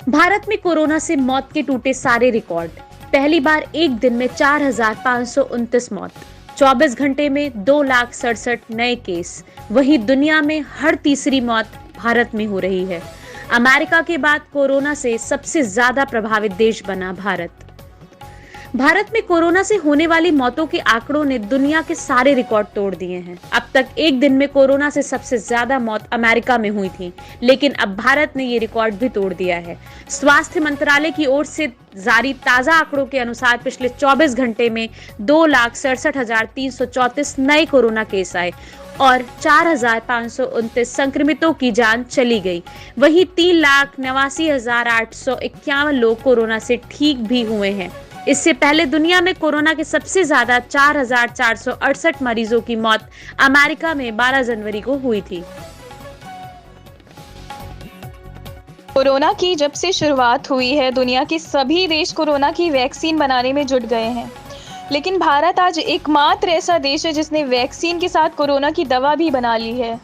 भारत में कोरोना से मौत के टूटे सारे रिकॉर्ड। पहली बार एक दिन में 4,529 मौत, 24 घंटे में 2,67,000 नए केस। वहीं दुनिया में हर तीसरी मौत भारत में हो रही है। अमेरिका के बाद कोरोना से सबसे ज्यादा प्रभावित देश बना भारत। भारत में कोरोना से होने वाली मौतों के आंकड़ों ने दुनिया के सारे रिकॉर्ड तोड़ दिए हैं। अब तक एक दिन में कोरोना से सबसे ज्यादा मौत अमेरिका में हुई थी, लेकिन अब भारत ने ये रिकॉर्ड भी तोड़ दिया है। स्वास्थ्य मंत्रालय की ओर से जारी ताजा आंकड़ों के अनुसार पिछले 24 घंटे में 2,67,334 नए कोरोना केस आए और 4,529 संक्रमितों की जान चली गई। वहीं 3,89,851 लोग कोरोना से ठीक भी हुए हैं। इससे पहले दुनिया में कोरोना के सबसे ज्यादा 4,468 मरीजों की मौत अमेरिका में 12 जनवरी को हुई थी। कोरोना की जब से शुरुआत हुई है, दुनिया के सभी देश कोरोना की वैक्सीन बनाने में जुट गए हैं। लेकिन भारत आज एकमात्र ऐसा देश है जिसने वैक्सीन के साथ कोरोना की दवा भी बना ली है।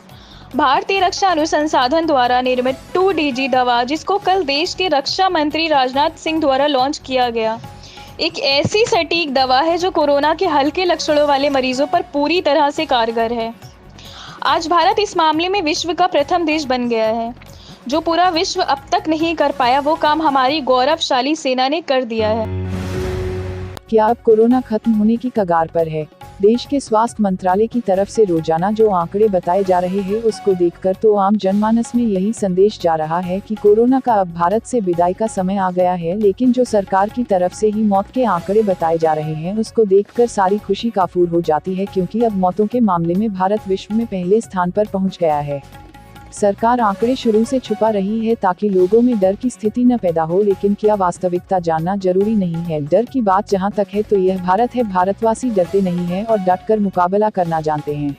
भारतीय रक्षा अनुसंधान द्वारा निर्मित 2DG दवा, जिसको कल देश के रक्षा मंत्री राजनाथ सिंह द्वारा लॉन्च किया गया, एक ऐसी सटीक दवा है जो कोरोना के हल्के लक्षणों वाले मरीजों पर पूरी तरह से कारगर है। आज भारत इस मामले में विश्व का प्रथम देश बन गया है। जो पूरा विश्व अब तक नहीं कर पाया, वो काम हमारी गौरवशाली सेना ने कर दिया है। क्या अब कोरोना खत्म होने की कगार पर है? देश के स्वास्थ्य मंत्रालय की तरफ से रोजाना जो आंकड़े बताए जा रहे हैं, उसको देखकर तो आम जनमानस में यही संदेश जा रहा है कि कोरोना का अब भारत से विदाई का समय आ गया है। लेकिन जो सरकार की तरफ से ही मौत के आंकड़े बताए जा रहे हैं, उसको देखकर सारी खुशी काफूर हो जाती है, क्योंकि अब मौतों के मामले में भारत विश्व में पहले स्थान पर पहुँच गया है। सरकार आंकड़े शुरू से छुपा रही है ताकि लोगों में डर की स्थिति न पैदा हो, लेकिन क्या वास्तविकता जानना जरूरी नहीं है? डर की बात जहां तक है तो यह भारत है। भारतवासी डरते नहीं हैं और डटकर मुकाबला करना जानते हैं।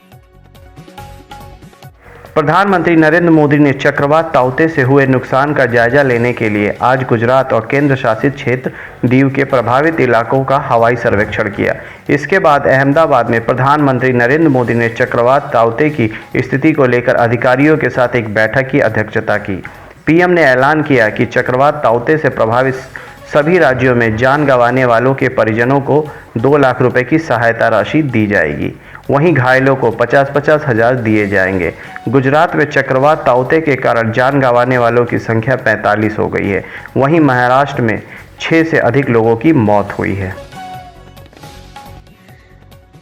प्रधानमंत्री नरेंद्र मोदी ने चक्रवात ताउते से हुए नुकसान का जायजा लेने के लिए आज गुजरात और केंद्र शासित क्षेत्र दीव के प्रभावित इलाकों का हवाई सर्वेक्षण किया। इसके बाद अहमदाबाद में प्रधानमंत्री नरेंद्र मोदी ने चक्रवात ताउते की स्थिति को लेकर अधिकारियों के साथ एक बैठक की अध्यक्षता की। पीएम ने ऐलान किया कि चक्रवात ताउते से प्रभावित सभी राज्यों में जान गंवाने वालों के परिजनों को 2 लाख रुपए की सहायता राशि दी जाएगी। वहीं घायलों को 50-50 हज़ार दिए जाएंगे। गुजरात में चक्रवात ताउते के कारण जान गंवाने वालों की संख्या 45 हो गई है। वहीं महाराष्ट्र में 6 से अधिक लोगों की मौत हुई है।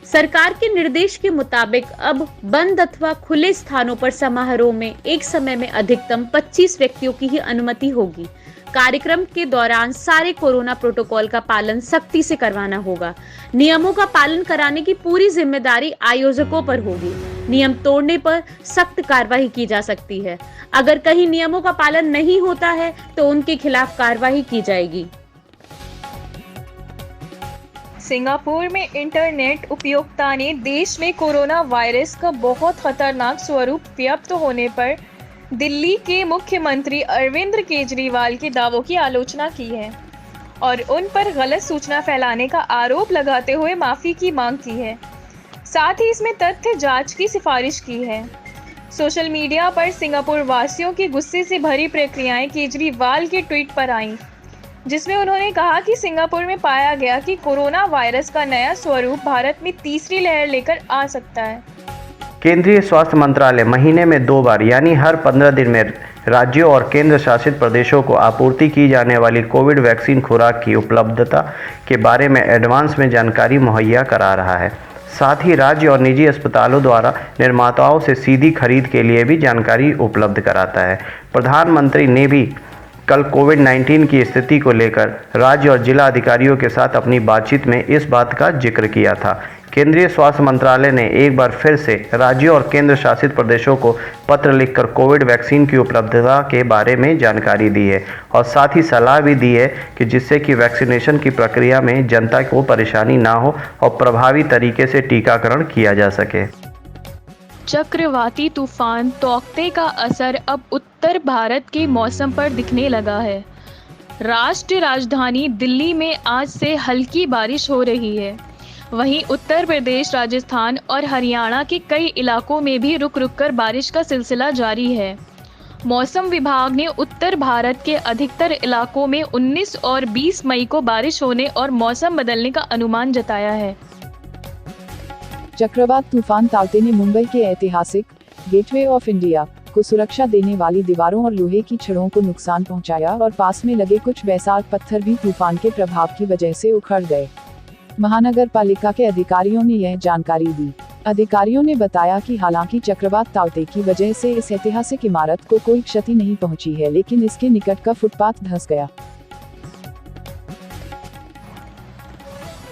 सरकार के निर्देश के मुताबिक अब बंद अथवा खुले स्थानों पर समारोह में एक समय में अधिकतम 25 व्यक्तियों की ही अनुमति होगी। कार्यक्रम के दौरान सारे कोरोना प्रोटोकॉल का पालन सख्ती से करवाना होगा। नियमों का पालन कराने की पूरी जिम्मेदारी आयोजकों पर होगी। नियम तोड़ने पर सख्त कार्रवाई की जा सकती है। अगर कहीं नियमों का पालन नहीं होता है तो उनके खिलाफ कार्रवाई की जाएगी। सिंगापुर में इंटरनेट उपयोक्ता ने देश में कोरोना वायरस का बहुत खतरनाक स्वरूप व्याप्त होने पर दिल्ली के मुख्यमंत्री अरविंद केजरीवाल के दावों की आलोचना की है और उन पर गलत सूचना फैलाने का आरोप लगाते हुए माफी की मांग की है। साथ ही इसमें तथ्य जांच की सिफारिश की है। सोशल मीडिया पर सिंगापुर वासियों की गुस्से से भरी प्रतिक्रियाएं केजरीवाल के ट्वीट पर आईं, जिसमें उन्होंने कहा कि सिंगापुर में पाया गया कि कोरोना वायरस का नया स्वरूप भारत में तीसरी लहर लेकर आ सकता है। केंद्रीय स्वास्थ्य मंत्रालय महीने में 2 बार यानी हर 15 दिन में राज्यों और केंद्र शासित प्रदेशों को आपूर्ति की जाने वाली कोविड वैक्सीन खुराक की उपलब्धता के बारे में एडवांस में जानकारी मुहैया करा रहा है। साथ ही राज्य और निजी अस्पतालों द्वारा निर्माताओं से सीधी खरीद के लिए भी जानकारी उपलब्ध कराता है। प्रधानमंत्री ने भी कल कोविड-19 की स्थिति को लेकर राज्य और जिला अधिकारियों के साथ अपनी बातचीत में इस बात का जिक्र किया था। केंद्रीय स्वास्थ्य मंत्रालय ने एक बार फिर से राज्यों और केंद्र शासित प्रदेशों को पत्र लिखकर कोविड वैक्सीन की उपलब्धता के बारे में जानकारी दी है और साथ ही सलाह भी दी है कि जिससे कि वैक्सीनेशन की प्रक्रिया में जनता को परेशानी ना हो और प्रभावी तरीके से टीकाकरण किया जा सके। चक्रवाती तूफान तौकते का असर अब उत्तर भारत के मौसम पर दिखने लगा है। राष्ट्रीय राजधानी दिल्ली में आज से हल्की बारिश हो रही है। वहीं उत्तर प्रदेश, राजस्थान और हरियाणा के कई इलाकों में भी रुक रुक कर बारिश का सिलसिला जारी है। मौसम विभाग ने उत्तर भारत के अधिकतर इलाकों में 19 और 20 मई को बारिश होने और मौसम बदलने का अनुमान जताया है। चक्रवात तूफान ताउते ने मुंबई के ऐतिहासिक गेटवे ऑफ इंडिया को सुरक्षा देने वाली दीवारों और लोहे की छड़ों को नुकसान पहुंचाया और पास में लगे कुछ बैसाख पत्थर भी तूफान के प्रभाव की वजह से उखड़ गए। महानगर पालिका के अधिकारियों ने यह जानकारी दी। अधिकारियों ने बताया कि हालांकि चक्रवात ताउते की वजह से इस ऐतिहासिक इमारत को कोई क्षति नहीं पहुंची है, लेकिन इसके निकट का फुटपाथ धंस गया।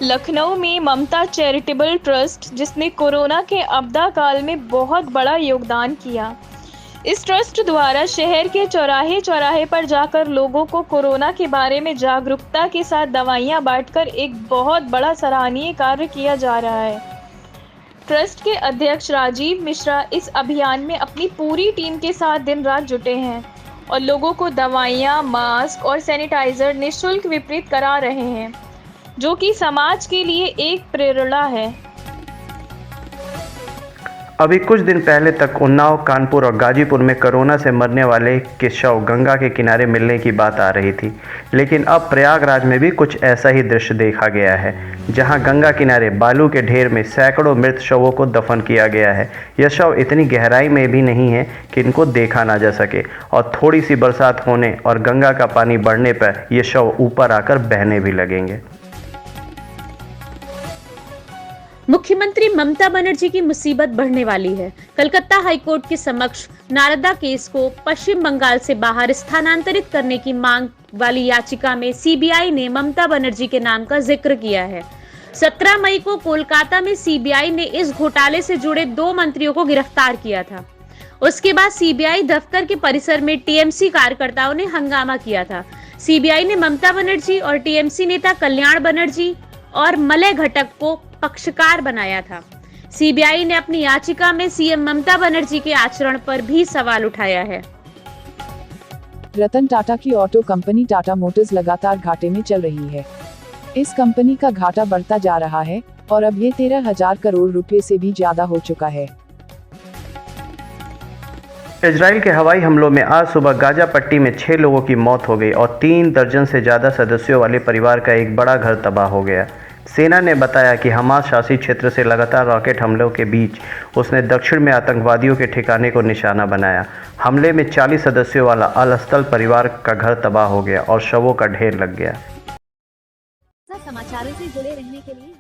लखनऊ में ममता चैरिटेबल ट्रस्ट, जिसने कोरोना के आपदा काल में बहुत बड़ा योगदान किया, इस ट्रस्ट द्वारा शहर के चौराहे चौराहे पर जाकर लोगों को कोरोना के बारे में जागरूकता के साथ दवाइयां बांटकर एक बहुत बड़ा सराहनीय कार्य किया जा रहा है। ट्रस्ट के अध्यक्ष राजीव मिश्रा इस अभियान में अपनी पूरी टीम के साथ दिन रात जुटे हैं और लोगों को दवाइयां, मास्क और सैनिटाइजर निःशुल्क वितरित करा रहे हैं, जो कि समाज के लिए एक प्रेरणा है। अभी कुछ दिन पहले तक उन्नाव, कानपुर और गाजीपुर में कोरोना से मरने वाले के शव गंगा के किनारे मिलने की बात आ रही थी, लेकिन अब प्रयागराज में भी कुछ ऐसा ही दृश्य देखा गया है, जहां गंगा किनारे बालू के ढेर में सैकड़ों मृत शवों को दफन किया गया है। यह शव इतनी गहराई में भी नहीं है कि इनको देखा ना जा सके, और थोड़ी सी बरसात होने और गंगा का पानी बढ़ने पर ये शव ऊपर आकर बहने भी लगेंगे। मुख्यमंत्री ममता बनर्जी की मुसीबत बढ़ने वाली है। कलकत्ता हाईकोर्ट के समक्ष नारदा केस को पश्चिम बंगाल से बाहर स्थानांतरित करने की मांग वाली याचिका में सीबीआई ने ममता बनर्जी के नाम का जिक्र किया है। 17 मई को कोलकाता में सीबीआई ने इस घोटाले से जुड़े 2 मंत्रियों को गिरफ्तार किया था। उसके बाद सीबीआई दफ्तर के परिसर में टीएमसी कार्यकर्ताओं ने हंगामा किया था। सीबीआई ने ममता बनर्जी और टीएमसी नेता कल्याण बनर्जी और मलय घटक को पक्षकार बनाया था। सीबीआई ने अपनी याचिका में सीएम ममता बनर्जी के आचरण पर भी सवाल उठाया है। रतन टाटा की ऑटो कंपनी टाटा मोटर्स लगातार घाटे में चल रही है। इस कंपनी का घाटा बढ़ता जा रहा है और अब ये 13,000 करोड़ रुपए से भी ज्यादा हो चुका है। इजराइल के हवाई हमलों में आज सुबह गाजा पट्टी में 6 लोगों की मौत हो गई और 3 दर्जन से ज़्यादा सदस्यों वाले परिवार का एक बड़ा घर तबाह हो गया। सेना ने बताया कि हमास शासित क्षेत्र से लगातार रॉकेट हमलों के बीच उसने दक्षिण में आतंकवादियों के ठिकाने को निशाना बनाया। हमले में 40 सदस्यों वाला अल अस्तल परिवार का घर तबाह हो गया और शवों का ढेर लग गया। समाचारों से जुड़े रहने के लिए